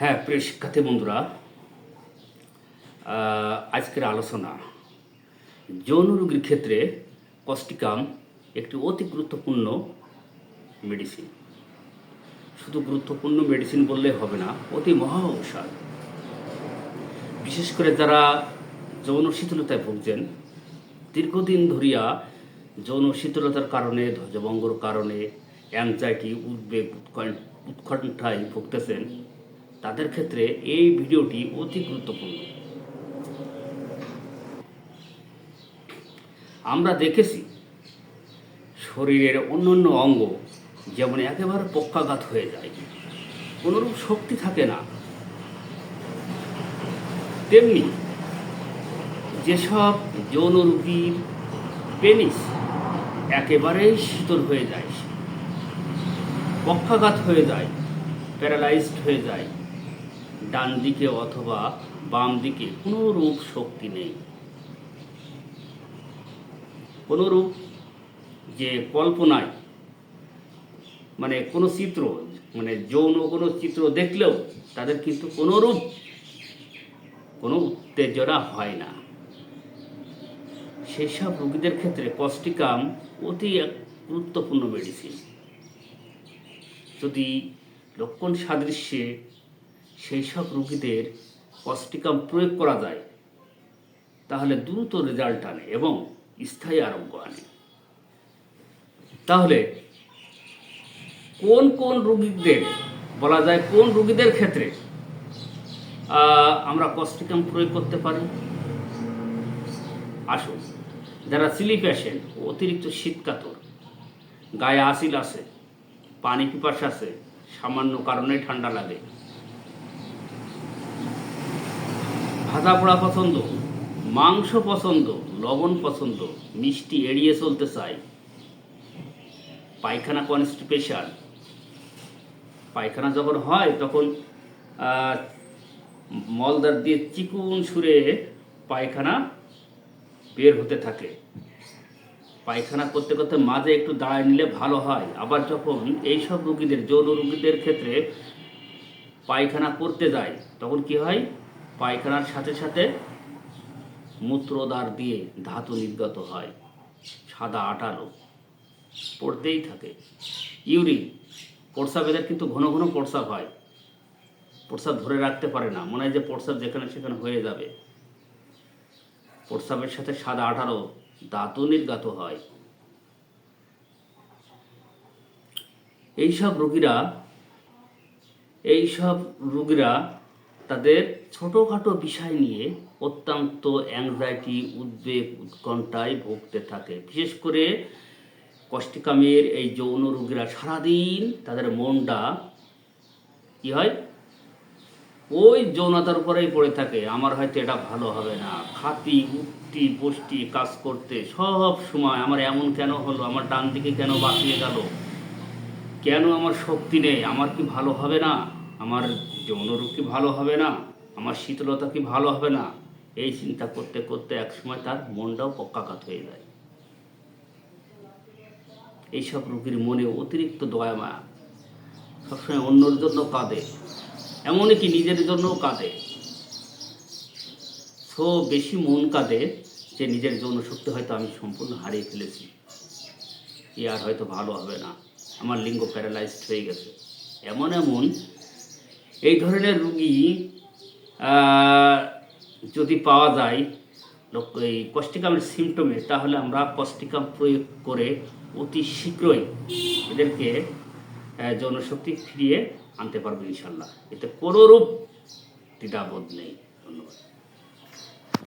হ্যাঁ, প্রিয় শিক্ষার্থী বন্ধুরা, আজকের আলোচনা যৌন রোগীর ক্ষেত্রে কস্টিকাম একটি অতি গুরুত্বপূর্ণ মেডিসিন। শুধু গুরুত্বপূর্ণ মেডিসিন বললে হবে না, অতি মহা ঔষধ। বিশেষ করে যারা যৌন শীতলতায় ভুগছেন, দীর্ঘদিন ধরিয়া যৌন শীতলতার কারণে, ধ্বজভঙ্গর কারণে, অ্যাংজাইটি, উদ্বেগ, উৎকণ্ঠায় ভুগতেছেন, তাদের ক্ষেত্রে এই ভিডিওটি অতি গুরুত্বপূর্ণ। আমরা দেখেছি শরীরের অন্যান্য অঙ্গ যেমন একেবারে পক্ষাঘাত হয়ে যায়, কোনোরূপ শক্তি থাকে না, তেমনি যেসব যৌন রোগীর পেনিস একেবারেই শীতল হয়ে যায়, পক্ষাঘাত হয়ে যায়, প্যারালাইজড হয়ে যায়, ডান দিকে অথবা বাম দিকে কোনোরূপ শক্তি নেই, কোনোরূপ যে কল্পনায় মানে কোনো চিত্র মানে যৌন কোনো চিত্র দেখলেও তাদের কিন্তু কোনোরূপ কোনো উত্তেজনা হয় না। সেই সব রোগীদের ক্ষেত্রে কস্টিকাম অতি এক গুরুত্বপূর্ণ মেডিসিন। যদি লক্ষণ সাদৃশ্যে সেই সব রোগীদের কস্টিকাম প্রয়োগ করা যায়, তাহলে দ্রুত রেজাল্ট আনে এবং স্থায়ী আরোগ্য আনে। তাহলে কোন কোন রোগীদের বলা যায়, কোন রোগীদের ক্ষেত্রে আমরা কস্টিকাম প্রয়োগ করতে পারি? আসুন, যারা চিলি পেশেন্ট, অতিরিক্ত শীতকাতর, গায়ে আসিল আছে, পানি পিপাসা আছে, সামান্য কারণে ঠান্ডা লাগে, ভাজা পোড়া পছন্দ, মাংস পছন্দ, লবণ পছন্দ, মিষ্টি এড়িয়ে চলতে চাই, পায়খানা কনস্টিপেশন, পায়খানা যখন হয় তখন মলদার দিয়ে চিকুন সুরে পায়খানা বের হতে থাকে, পায়খানা করতে করতে মাঝে একটু দাঁড়ায় নিলে ভালো হয়। আবার যখন এইসব রোগীদের, যৌন রোগীদের ক্ষেত্রে পায়খানা করতে যায়, তখন কি হয়, পায়খানার সাথে সাথে মূত্রদ্বার দিয়ে ধাতু নির্গত হয়, সাদা আটালো পড়তেই থাকে। ইউরিন, প্রস্রাবের কিন্তু ঘন ঘন প্রস্রাব হয়, প্রস্রাব ধরে রাখতে পারে না, মনে হয় যে প্রস্রাব যেখানে সেখানে হয়ে যাবে, প্রস্রাবের সাথে সাদা আঠালো ধাতু নির্গত হয়। এইসব রোগীরা তাদের ছোটোখাটো বিষয় নিয়ে অত্যন্ত অ্যাংজাইটি, উদ্বেগ, উৎকণ্ঠায় ভুগতে থাকে। বিশেষ করে কস্টিকামের এই যৌন রোগীরা সারাদিন তাদের মনটা কি হয়, ওই যৌনতার উপরেই পড়ে থাকে। আমার হয়তো এটা ভালো হবে না, খাতি উঠতি বসতি কাজ করতে সব সময় আমার এমন কেন হলো, আমার ডান দিকে কেন বাঁচিয়ে গেল, কেন আমার শক্তি নেই, আমার কি ভালো হবে না, আমার যৌন রোগ কি ভালো হবে না, আমার শীতলতা কি ভালো হবে না, এই চিন্তা করতে করতে একসময় তার মনটাও পক্ষাঘাত হয়ে যায়। এইসব রোগীর মনে অতিরিক্ত দয়া মায়া, সবসময় অন্যর জন্য কাঁদে, এমনকি নিজের জন্যও কাঁদে। সো বেশি মন কাঁদে যে নিজের যৌন শক্তি হয়তো আমি সম্পূর্ণ হারিয়ে ফেলেছি, এ আর হয়তো ভালো হবে না, আমার লিঙ্গ প্যারালাইজড হয়ে গেছে। এমন এই ধরনের রুগী যদি পাওয়া যায় এই কস্টিকামের সিমটমে, তাহলে আমরা কস্টিকাম প্রয়োগ করে অতি শীঘ্রই এদেরকে যৌনশক্তি ফিরিয়ে আনতে পারবো ইনশাল্লাহ। এতে কোনোরূপ দ্বিধাবোধ নেই। ধন্যবাদ।